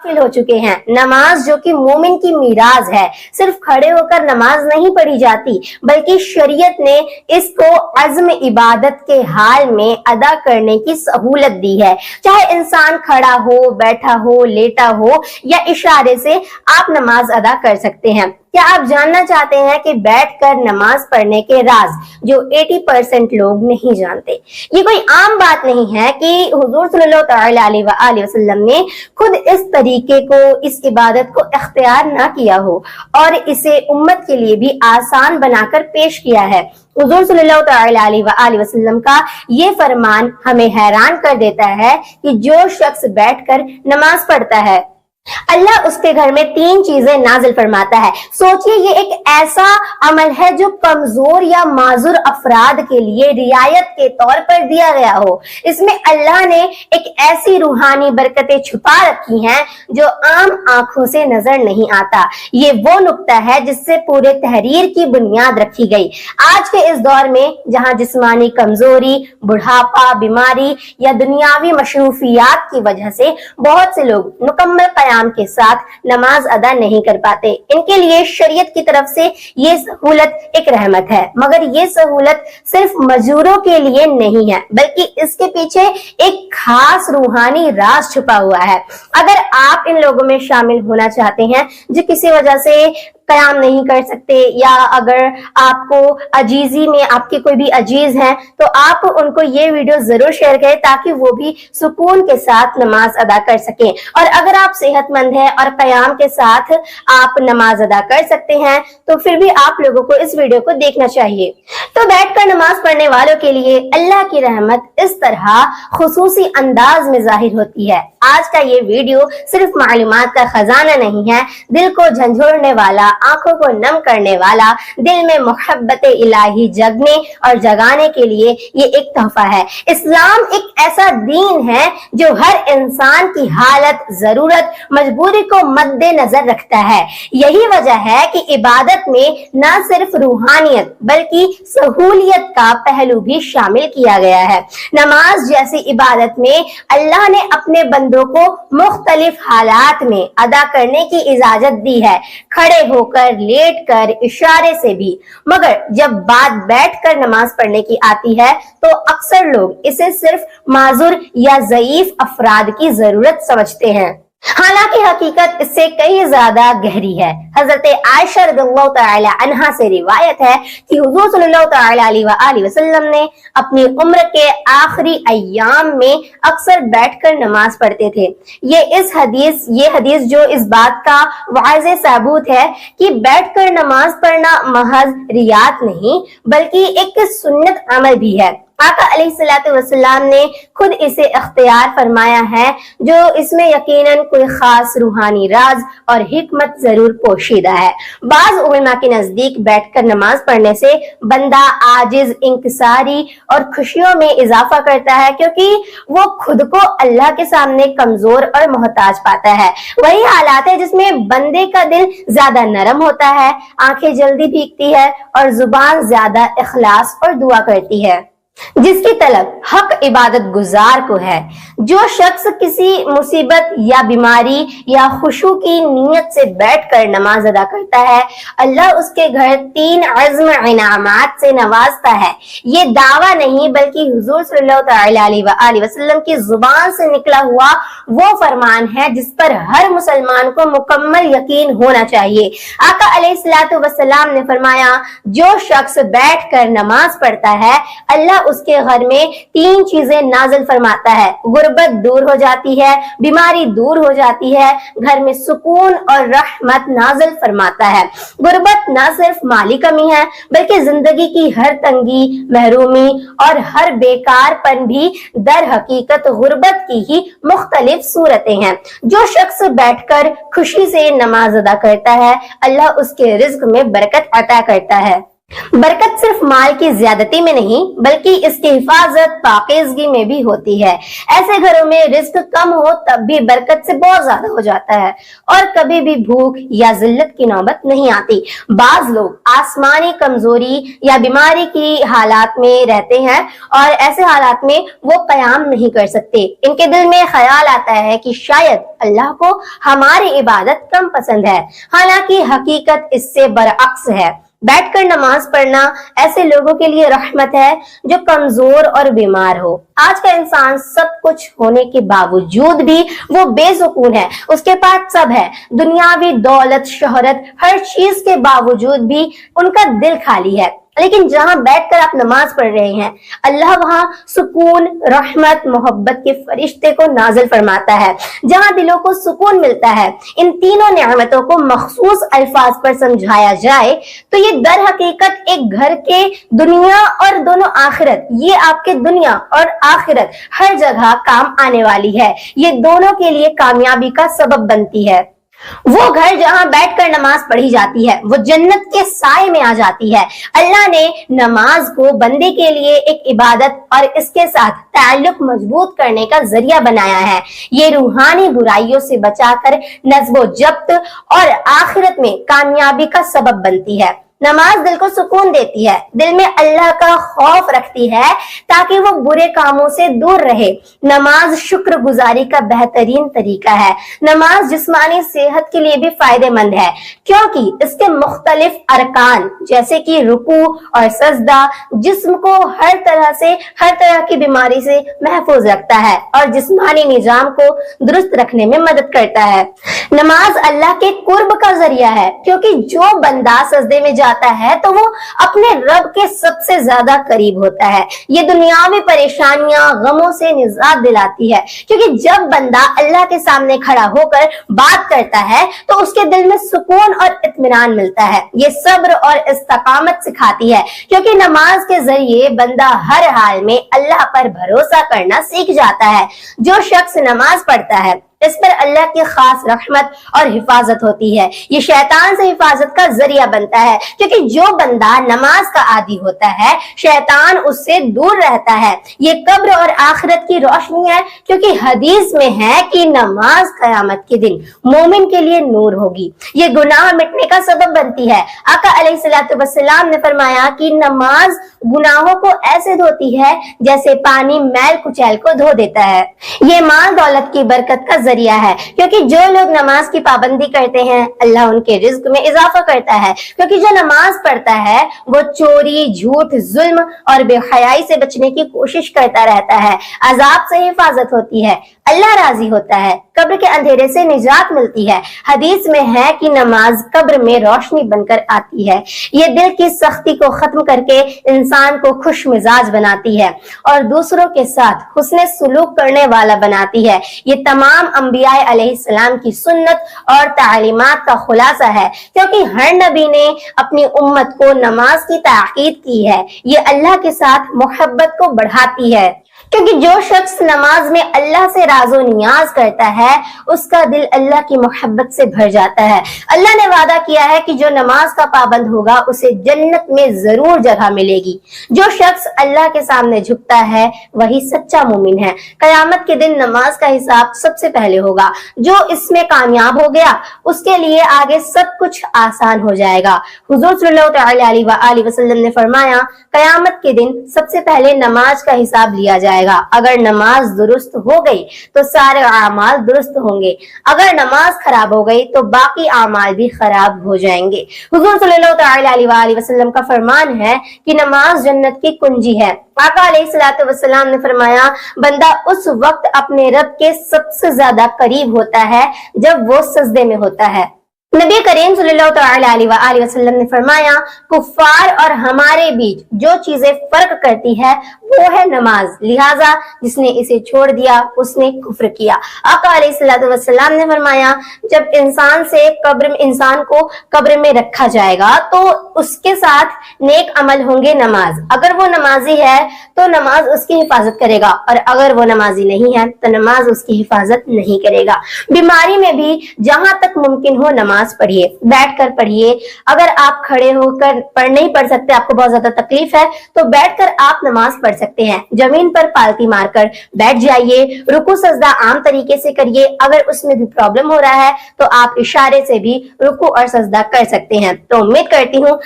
हो चुके हैं। नमाज जो कि मोमिन की मीराज है, सिर्फ खड़े होकर नमाज नहीं पढ़ी जाती बल्कि शरीयत ने इसको अज़्म इबादत के हाल में अदा करने की सहूलत दी है। चाहे इंसान खड़ा हो, बैठा हो, लेटा हो या इशारे से आप नमाज अदा कर सकते हैं। क्या आप जानना चाहते हैं कि बैठकर नमाज पढ़ने के राज जो 80% लोग नहीं जानते? ये कोई आम बात नहीं है कि हुजूर सल्लल्लाहु अलैहि वसल्लम ने खुद इस तरीके को, इस इबादत को इख्तियार ना किया हो और इसे उम्मत के लिए भी आसान बनाकर पेश किया है। हुजूर सल्लल्लाहु अलैहि वसल्लम का ये फरमान हमें हैरान कर देता है कि जो शख्स बैठकर नमाज पढ़ता है, अल्लाह उसके घर में 3 चीजें नाजिल फरमाता है। सोचिए, ये एक ऐसा अमल है जो कमजोर या माजूर अफराद के लिए रियायत के तौर पर दिया गया हो। इसमें अल्लाह ने एक ऐसी रूहानी बरकतें छुपा रखी हैं जो आम आंखों से नजर नहीं आता। ये वो नुक्ता है जिससे पूरे तहरीर की बुनियाद रखी गई। आज के इस दौर में जहां जिस्मानी कमजोरी, बुढ़ापा, बीमारी या दुनियावी मशरूफियात की वजह से बहुत से लोग मुकम्मल के साथ नमाज अदा नहीं कर पाते, इनके लिए शरीयत की तरफ से ये सहूलत एक रहमत है। मगर ये सहूलत सिर्फ मजदूरों के लिए नहीं है, बल्कि इसके पीछे एक खास रूहानी राज छुपा हुआ है। अगर आप इन लोगों में शामिल होना चाहते हैं जो किसी वजह से कयाम नहीं कर सकते, या अगर आपको अजीजी में आपके कोई भी अजीज हैं, तो आप उनको ये वीडियो जरूर शेयर करें ताकि वो भी सुकून के साथ नमाज अदा कर सकें। और अगर आप सेहतमंद हैं और कयाम के साथ आप नमाज अदा कर सकते हैं तो फिर भी आप लोगों को इस वीडियो को देखना चाहिए। तो बैठकर नमाज पढ़ने वालों के लिए अल्लाह की रहमत इस तरह खुसूसी अंदाज में जाहिर होती है। आज का ये वीडियो सिर्फ मालूमात का खजाना नहीं है, दिल को झंझोड़ने वाला, आंखों को नम करने वाला, दिल में मोहब्बत इलाही जगने और जगाने के लिए ये एक तोहफा है। इस्लाम एक ऐसा दीन है जो हर इंसान की हालत, जरूरत, मजबूरी को मद्देनजर रखता है। यही वजह है कि इबादत में न सिर्फ रूहानियत बल्कि सहूलियत का पहलू भी शामिल किया गया है। नमाज जैसी इबादत में अल्लाह ने अपने बंदों को मुख्तलिफ हालात में अदा करने की इजाजत दी है, खड़े होकर, लेटकर, इशारे से भी। मगर जब बात बैठकर नमाज पढ़ने की आती है तो अक्सर लोग इसे सिर्फ माजूर या ज़ईफ अफराद की जरूरत समझते हैं। हालांकि हकीकत इससे कई ज्यादा गहरी है। हजरत आयशा रज़ियल्लाहु तआला अन्हा से रिवायत है कि हुजूर सल्लल्लाहु अलैहि वसल्लम ने अपनी उम्र के आखिरी अय्याम में अक्सर बैठकर नमाज पढ़ते थे। ये हदीस जो इस बात का वाज़े सबूत है कि बैठकर नमाज पढ़ना महज रियात नहीं बल्कि एक सुन्नत अमल भी है। आका अलैहिस्सलातु वस्सलाम ने खुद इसे इख्तियार फरमाया है, जो इसमें यकीनन कोई खास रूहानी राज और हिकमत जरूर पोशीदा है। बाज उलमा के नजदीक बैठकर नमाज पढ़ने से बंदा आजिज, इंकिसारी और खुशियों में इजाफा करता है, क्योंकि वो खुद को अल्लाह के सामने कमजोर और मोहताज पाता है। वही हालात है जिसमें बंदे का दिल ज्यादा नरम होता है, आंखें जल्दी भीगती है और जुबान ज्यादा इखलास और दुआ करती है। जिसकी तलब हक इबादत गुजार को है। जो शख्स किसी मुसीबत या बीमारी या खुशू की नीयत से बैठकर नमाज अदा करता है, अल्लाह उसके घर 3 अज़्म इनामात से नवाजता है। ये दावा नहीं बल्कि हुजूर सल्लल्लाहु अलैहि वसल्लम की जुबान से निकला हुआ वो फरमान है जिस पर हर मुसलमान को मुकम्मल यकीन होना चाहिए। आका अलैहिस्सलातु वस्सलाम ने फरमाया, जो शख्स बैठकर नमाज पढ़ता है अल्लाह उसके घर में 3 चीजें नाजिल फरमाता है। गुर्बत दूर हो जाती है, बीमारी दूर हो जाती है, घर में सुकून और रहमत नाजिल फरमाता है। गुर्बत न सिर्फ माली कमी है बल्कि जिंदगी की हर तंगी, महरूमी और हर बेकारपन भी दर हकीकत गुर्बत की ही मुख्तलिफ सूरतें हैं। जो शख्स बैठकर खुशी से नमाज अदा करता है अल्लाह उसके रिज्क में बरकत अता करता है। बरकत सिर्फ माल की ज्यादती में नहीं बल्कि इसकी हिफाजत पाकीज़गी में भी होती है। ऐसे घरों में रिस्क कम हो तब भी बरकत से बहुत ज्यादा हो जाता है और कभी भी भूख या जिल्लत की नौबत नहीं आती। बाज लोग आसमानी कमजोरी या बीमारी की हालात में रहते हैं और ऐसे हालात में वो कयाम नहीं कर सकते। इनके दिल में ख्याल आता है कि शायद अल्लाह को हमारी इबादत कम पसंद है, हालांकि हकीकत इससे बरअक्स है। बैठकर नमाज पढ़ना ऐसे लोगों के लिए रहमत है जो कमजोर और बीमार हो। आज का इंसान सब कुछ होने के बावजूद भी वो बेसुकून है, उसके पास सब है, दुनियावी दौलत, शोहरत, हर चीज के बावजूद भी उनका दिल खाली है। लेकिन जहां बैठकर आप नमाज पढ़ रहे हैं, अल्लाह वहां सुकून, रहमत, मोहब्बत के फरिश्ते को नाजिल फरमाता है। जहां दिलों को सुकून मिलता है, इन तीनों नेमतों को मखसूस अल्फाज पर समझाया जाए तो ये दर हकीकत एक घर के दुनिया और दोनों आखिरत, ये आपके दुनिया और आखिरत हर जगह काम आने वाली है। ये दोनों के लिए कामयाबी का सबब बनती है। वो घर जहां बैठकर नमाज पढ़ी जाती है वो जन्नत के साए में आ जाती है। अल्लाह ने नमाज को बंदे के लिए एक इबादत और इसके साथ ताल्लुक मजबूत करने का जरिया बनाया है। ये रूहानी बुराइयों से बचाकर नज़्बो जब्त और आखिरत में कामयाबी का सबब बनती है। नमाज दिल को सुकून देती है, दिल में अल्लाह का खौफ रखती है ताकि वो बुरे कामों से दूर रहे। नमाज शुक्र गुजारी का बेहतरीन तरीका है। नमाज जिस्मानी सेहत के लिए भी फायदेमंद है क्योंकि इसके मुख्तलिफ अरकान जैसे कि रुकू और सजदा जिस्म को हर तरह की बीमारी से महफूज रखता है और जिस्मानी निजाम को दुरुस्त रखने में मदद करता है। नमाज अल्लाह के कुर्ब का जरिया है क्योंकि जो बंदा सजदे में जाता है तो वो अपने रब के सबसे ज्यादा करीब होता है। ये दुनियावी परेशानियां, गमों से निजात दिलाती है क्योंकि जब बंदा अल्लाह के सामने खड़ा होकर बात करता है तो उसके दिल में सुकून और इत्मीनान मिलता है। ये सब्र और इस्तकामत सिखाती है क्योंकि नमाज के जरिए बंदा हर हाल में अल्लाह पर भरोसा करना सीख जाता है। जो शख्स नमाज पढ़ता है इस पर अल्लाह की खास रहमत और हिफाजत होती है। ये शैतान से हिफाजत का जरिया बनता है क्योंकि जो बंदा नमाज का आदी होता है शैतान उससे दूर रहता है। ये कब्र और आखिरत की रोशनी है क्योंकि हदीस में है कि नमाज कयामत के दिन मोमिन के लिए नूर होगी। ये गुनाह मिटने का सबब बनती है। आका अलैहिस्सलातु वस्सलाम ने फरमाया कि नमाज गुनाहों को ऐसे धोती है जैसे पानी मैल कुचैल को धो देता है। ये माल दौलत की बरकत का जरिया है क्योंकि जो लोग नमाज की पाबंदी करते हैं अल्लाह उनके रिज्क में इजाफा करता है क्योंकि जो नमाज पढ़ता है वो चोरी, झूठ, जुल्म और बेहयाई से बचने की कोशिश करता रहता है। अजाब से हिफाजत होती है, अल्लाह राजी होता है, कब्र के अंधेरे से निजात मिलती है। हदीस में है कि नमाज कब्र में रोशनी बनकर आती है। ये दिल की सख्ती को खत्म करके इंसान को खुश मिजाज बनाती है और दूसरों के साथ हुस्न सुलूक करने वाला बनाती है। ये तमाम अंबिया अलैहिस्सलाम की सुन्नत और तालीमात का खुलासा है क्योंकि हर नबी ने अपनी उम्मत को नमाज की ताकीद की है। ये अल्लाह के साथ मोहब्बत को बढ़ाती है क्योंकि जो शख्स नमाज में अल्लाह से राजो नियाज करता है उसका दिल अल्लाह की मोहब्बत से भर जाता है। अल्लाह ने वादा किया है कि जो नमाज का पाबंद होगा उसे जन्नत में जरूर जगह मिलेगी। जो शख्स अल्लाह के सामने झुकता है वही सच्चा मोमिन है। कयामत के दिन नमाज का हिसाब सबसे पहले होगा। जो इसमें कामयाब हो गया उसके लिए आगे सब कुछ आसान हो जाएगा। हुजूर सल्लल्लाहु अलैहि वसल्लम ने फरमाया, कयामत के दिन सबसे पहले नमाज का हिसाब लिया जाएगा। अगर नमाज दुरुस्त हो गई तो सारे आमाल दुरुस्त होंगे, अगर नमाज खराब हो गई तो बाकी आमाल भी खराब हो जाएंगे। हुजूर सल्लल्लाहु अलैहि वसल्लम का फरमान है कि नमाज जन्नत की कुंजी है। आका अलैहिस्सलातु वस्सलाम ने फरमाया, बंदा उस वक्त अपने रब के सबसे ज्यादा करीब होता है जब वो सजदे में होता है। नबी करीम सल्लल्लाहु अलैहि वसल्लम ने फरमाया, कुफ्फार और हमारे बीच जो चीजें फर्क करती है وہ ہے نماز, لہٰذا جس نے اسے چھوڑ دیا اس نے کفر کیا. آقا علیہ الصلوۃ والسلام نے فرمایا جب انسان کو قبر میں رکھا جائے گا تو اس کے ساتھ نیک عمل ہوں گے نماز. اگر وہ نمازی ہے تو نماز اس کی حفاظت کرے گا, اور اگر وہ نمازی نہیں ہے تو نماز اس کی حفاظت نہیں کرے گا. بیماری میں بھی جہاں تک ممکن ہو نماز پڑھیے, بیٹھ کر پڑھیے. اگر آپ کھڑے ہو کر نہیں پڑھ سکتے, آپ کو بہت زیادہ تکلیف ہے, تو بیٹھ کر آپ نماز پڑھ سکتے ہیں. زمین پر پالتی مار کر بیٹھ جائیے, رکوع سجدہ عام طریقے سے کریے. اگر اس میں بھی پرابلم ہو رہا ہے تو آپ اشارے سے بھی رکوع اور سجدہ کر سکتے ہیں. تو امید کرتی ہوں